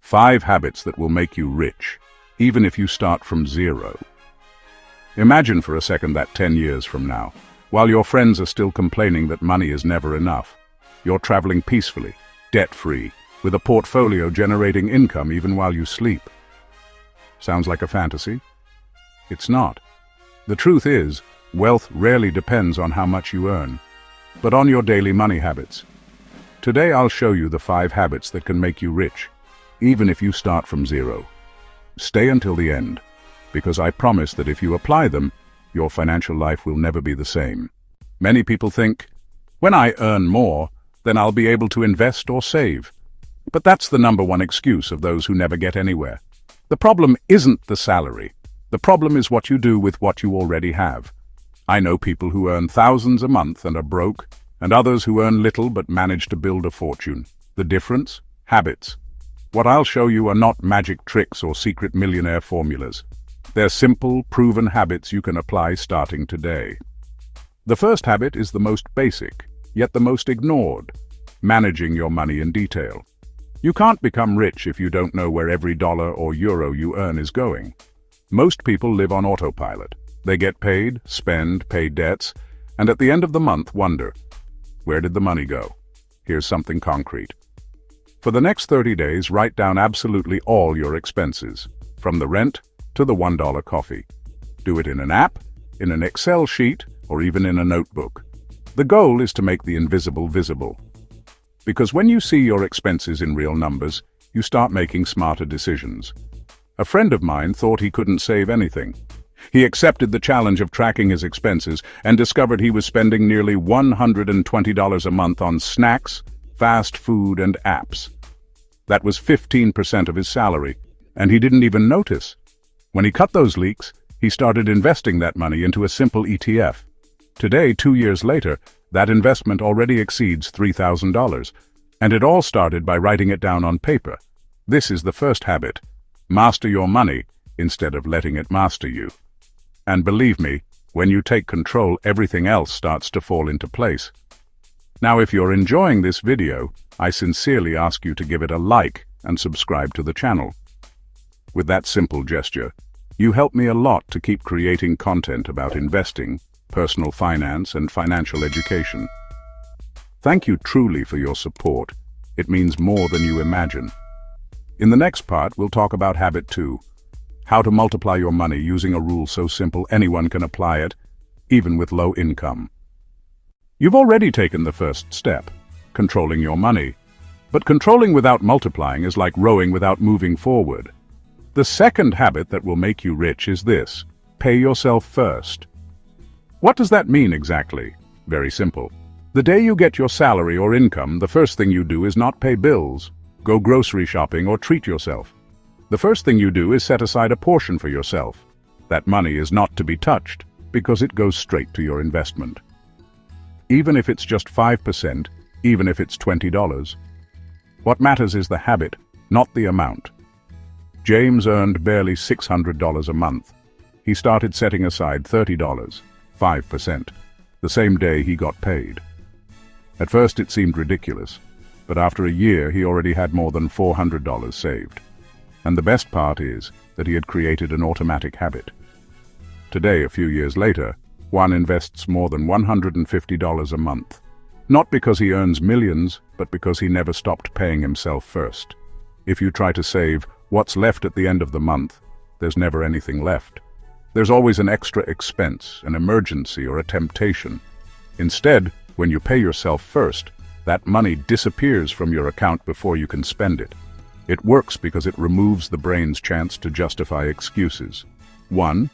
5 habits that will make you rich, even if you start from zero. Imagine for a second that 10 years from now, while your friends are still complaining that money is never enough, you're traveling peacefully, debt-free, with a portfolio generating income even while you sleep. Sounds like a fantasy? It's not. The truth is, wealth rarely depends on how much you earn, but on your daily money habits. Today I'll show you the 5 habits that can make you rich, even if you start from zero. Stay until the end, because I promise that if you apply them, your financial life will never be the same. Many people think, when I earn more, then I'll be able to invest or save. But that's the #1 excuse of those who never get anywhere. The problem isn't the salary. The problem is what you do with what you already have. I know people who earn thousands a month and are broke, and others who earn little but manage to build a fortune. The difference? Habits. What I'll show you are not magic tricks or secret millionaire formulas. They're simple, proven habits you can apply starting today. The first habit is the most basic, yet the most ignored: managing your money in detail. You can't become rich if you don't know where every dollar or euro you earn is going. Most people live on autopilot. They get paid, spend, pay debts, and at the end of the month wonder, where did the money go? Here's something concrete. For the next 30 days, write down absolutely all your expenses, from the rent to the $1 coffee. Do it in an app, in an Excel sheet, or even in a notebook. The goal is to make the invisible visible. Because when you see your expenses in real numbers, you start making smarter decisions. A friend of mine thought he couldn't save anything. He accepted the challenge of tracking his expenses and discovered he was spending nearly $120 a month on snacks, fast food, and apps. That was 15% of his salary, and he didn't even notice. When he cut those leaks, he started investing that money into a simple ETF. Today, 2 years later, that investment already exceeds $3,000, and it all started by writing it down on paper. This is the first habit. Master your money instead of letting it master you. And believe me, when you take control, everything else starts to fall into place. Now, if you're enjoying this video, I sincerely ask you to give it a like and subscribe to the channel. With that simple gesture, you help me a lot to keep creating content about investing, personal finance, and financial education. Thank you truly for your support. It means more than you imagine. In the next part, we'll talk about habit 2, how to multiply your money using a rule so simple anyone can apply it, even with low income. You've already taken the first step, controlling your money. But controlling without multiplying is like rowing without moving forward. The second habit that will make you rich is this: pay yourself first. What does that mean exactly? Very simple. The day you get your salary or income, the first thing you do is not pay bills, go grocery shopping, or treat yourself. The first thing you do is set aside a portion for yourself. That money is not to be touched, because it goes straight to your investment. Even if it's just 5%, even if it's $20. What matters is the habit, not the amount. James earned barely $600 a month. He started setting aside $30, 5%, the same day he got paid. At first it seemed ridiculous, but after a year he already had more than $400 saved. And the best part is that he had created an automatic habit. Today, a few years later, Juan invests more than $150 a month. Not because he earns millions, but because he never stopped paying himself first. If you try to save what's left at the end of the month, there's never anything left. There's always an extra expense, an emergency, or a temptation. Instead, when you pay yourself first, that money disappears from your account before you can spend it. It works because it removes the brain's chance to justify excuses. 1.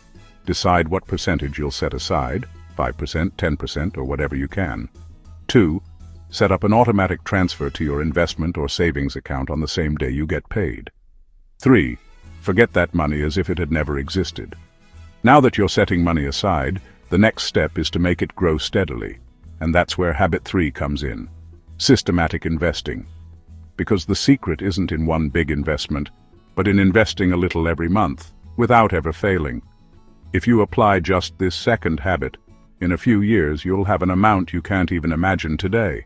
Decide what percentage you'll set aside, 5%, 10%, or whatever you can. 2. Set up an automatic transfer to your investment or savings account on the same day you get paid. 3. Forget that money as if it had never existed. Now that you're setting money aside, the next step is to make it grow steadily. And that's where habit 3 comes in: systematic investing. Because the secret isn't in one big investment, but in investing a little every month, without ever failing. If you apply just this second habit, in a few years you'll have an amount you can't even imagine today.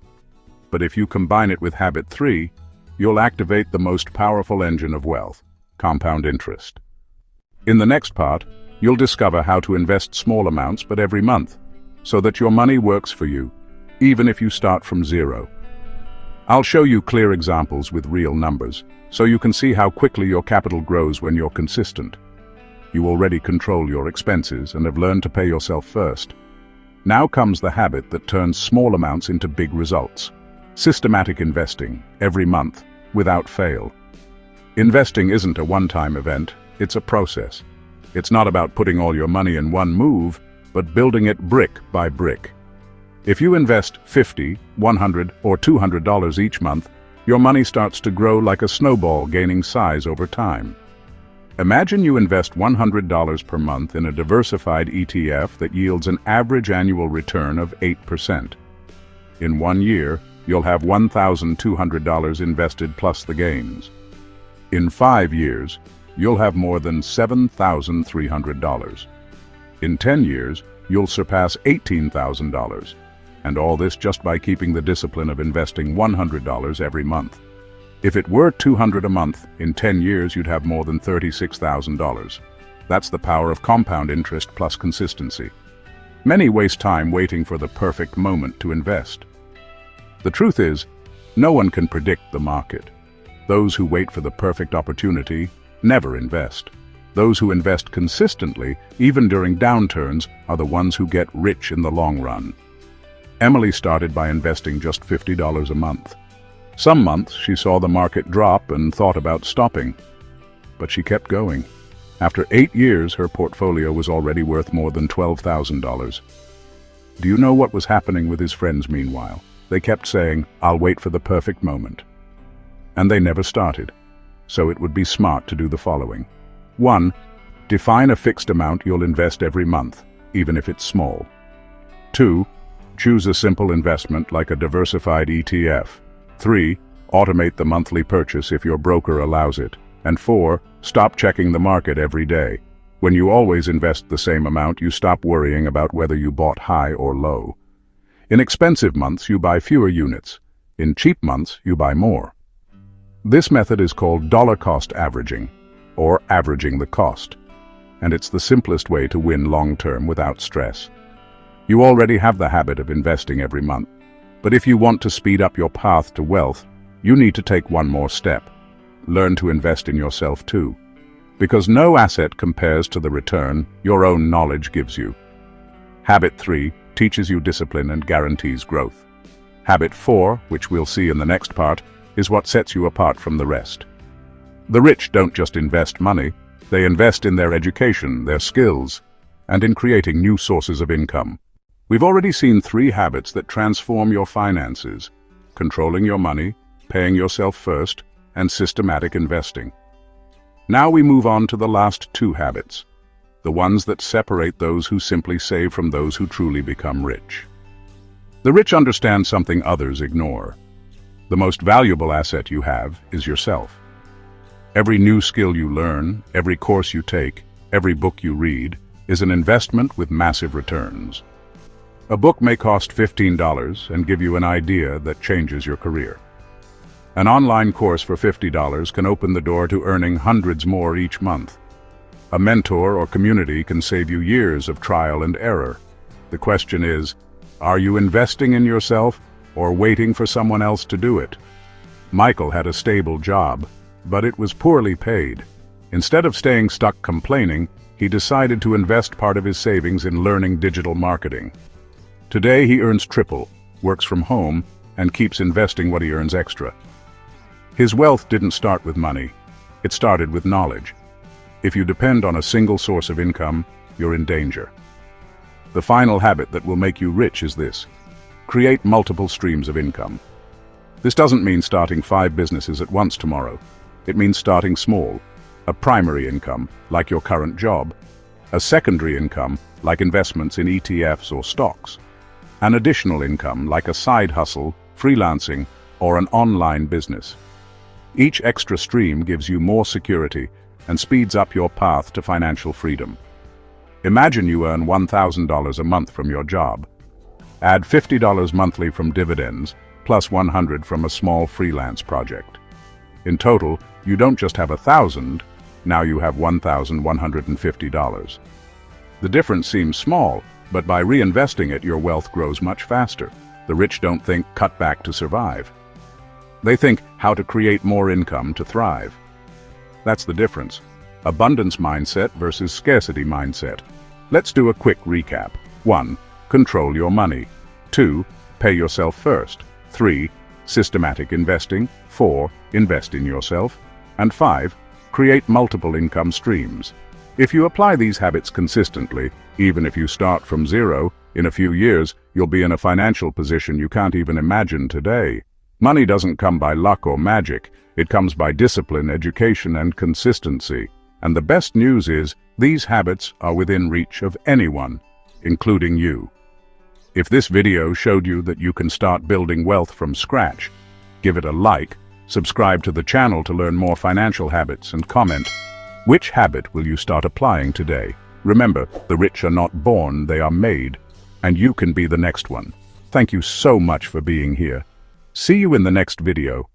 But if you combine it with habit 3, you'll activate the most powerful engine of wealth, compound interest. In the next part, you'll discover how to invest small amounts but every month, so that your money works for you, even if you start from zero. I'll show you clear examples with real numbers, so you can see how quickly your capital grows when you're consistent. You already control your expenses and have learned to pay yourself first. Now comes the habit that turns small amounts into big results. Systematic investing, every month, without fail. Investing isn't a one-time event, it's a process. It's not about putting all your money in one move, but building it brick by brick. If you invest $50, $100, or $200 each month, your money starts to grow like a snowball, gaining size over time. Imagine you invest $100 per month in a diversified ETF that yields an average annual return of 8%. In 1 year, you'll have $1,200 invested plus the gains. In 5 years, you'll have more than $7,300. In 10 years, you'll surpass $18,000. And all this just by keeping the discipline of investing $100 every month. If it were $200 a month, in 10 years you'd have more than $36,000. That's the power of compound interest plus consistency. Many waste time waiting for the perfect moment to invest. The truth is, no one can predict the market. Those who wait for the perfect opportunity never invest. Those who invest consistently, even during downturns, are the ones who get rich in the long run. Emily started by investing just $50 a month. Some months she saw the market drop and thought about stopping, but she kept going. After 8 years, her portfolio was already worth more than $12,000. Do you know what was happening with his friends meanwhile? They kept saying, "I'll wait for the perfect moment." And they never started. So it would be smart to do the following. 1. Define a fixed amount you'll invest every month, even if it's small. 2. Choose a simple investment like a diversified ETF. 3. Automate the monthly purchase if your broker allows it. And 4. Stop checking the market every day. When you always invest the same amount, you stop worrying about whether you bought high or low. In expensive months, you buy fewer units. In cheap months, you buy more. This method is called dollar cost averaging, or averaging the cost. And it's the simplest way to win long-term without stress. You already have the habit of investing every month, but if you want to speed up your path to wealth, you need to take one more step. Learn to invest in yourself too. Because no asset compares to the return your own knowledge gives you. Habit 3 teaches you discipline and guarantees growth. Habit 4, which we'll see in the next part, is what sets you apart from the rest. The rich don't just invest money, they invest in their education, their skills, and in creating new sources of income. We've already seen 3 habits that transform your finances: controlling your money, paying yourself first, and systematic investing. Now we move on to the last 2 habits, the ones that separate those who simply save from those who truly become rich. The rich understand something others ignore. The most valuable asset you have is yourself. Every new skill you learn, every course you take, every book you read, is an investment with massive returns. A book may cost $15 and give you an idea that changes your career. An online course for $50 can open the door to earning hundreds more each month. A mentor or community can save you years of trial and error. The question is, are you investing in yourself or waiting for someone else to do it? Michael had a stable job, but it was poorly paid. Instead of staying stuck complaining, he decided to invest part of his savings in learning digital marketing. Today he earns triple, works from home, and keeps investing what he earns extra. His wealth didn't start with money, it started with knowledge. If you depend on a single source of income, you're in danger. The final habit that will make you rich is this: create multiple streams of income. This doesn't mean starting 5 businesses at once tomorrow. It means starting small, a primary income, like your current job, a secondary income, like investments in ETFs or stocks, an additional income, like a side hustle, freelancing, or an online business. Each extra stream gives you more security and speeds up your path to financial freedom. Imagine you earn $1,000 a month from your job. Add $50 monthly from dividends, plus $100 from a small freelance project. In total, you don't just have $1,000, now you have $1,150. The difference seems small, but by reinvesting it, your wealth grows much faster. The rich don't think cut back to survive. They think how to create more income to thrive. That's the difference. Abundance mindset versus scarcity mindset. Let's do a quick recap. 1. Control your money. 2. Pay yourself first. 3. Systematic investing. 4. Invest in yourself. And 5. Create multiple income streams. If you apply these habits consistently, even if you start from zero, in a few years, you'll be in a financial position you can't even imagine today. Money doesn't come by luck or magic. It comes by discipline, education, and consistency. And the best news is, these habits are within reach of anyone, including you. If this video showed you that you can start building wealth from scratch, give it a like, subscribe to the channel to learn more financial habits, and comment, which habit will you start applying today? Remember, the rich are not born, they are made, and you can be the next one. Thank you so much for being here. See you in the next video.